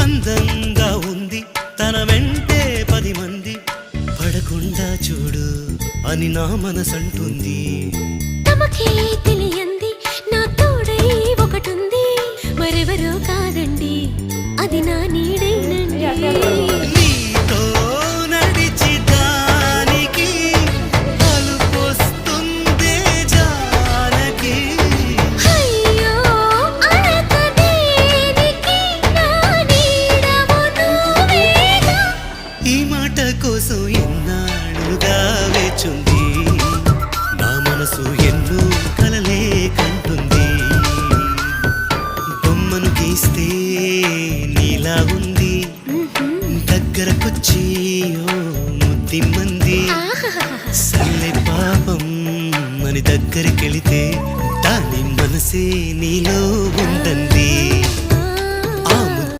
అందంగా ఉంది తన వెంటే 10 మంది పడకుండా చూడు అని నా మనసంటుంది. తమకే తెలియంది నా తోడై ఒకటుంది, మరెవరో కాదండి అది నా నీడేనండి. నీతో నడిచి దానికి అలుపొస్తుందే జానకి. అయ్యో అనక దేనికి నా నీడవు నువ్వేగా. ఈ మాట కోసం ఎన్నాళ్ళుగా వేచుంది నా మనసు ఎన్నో కలలే కంటుంది. బొమ్మను గీస్తే నీలా ఉంది దగ్గరకొచ్చి ఓ ముద్దిమ్మంది. సల్లే పాపం అని దగ్గరికెళితే దాని మనసే నీలో ఉందంది.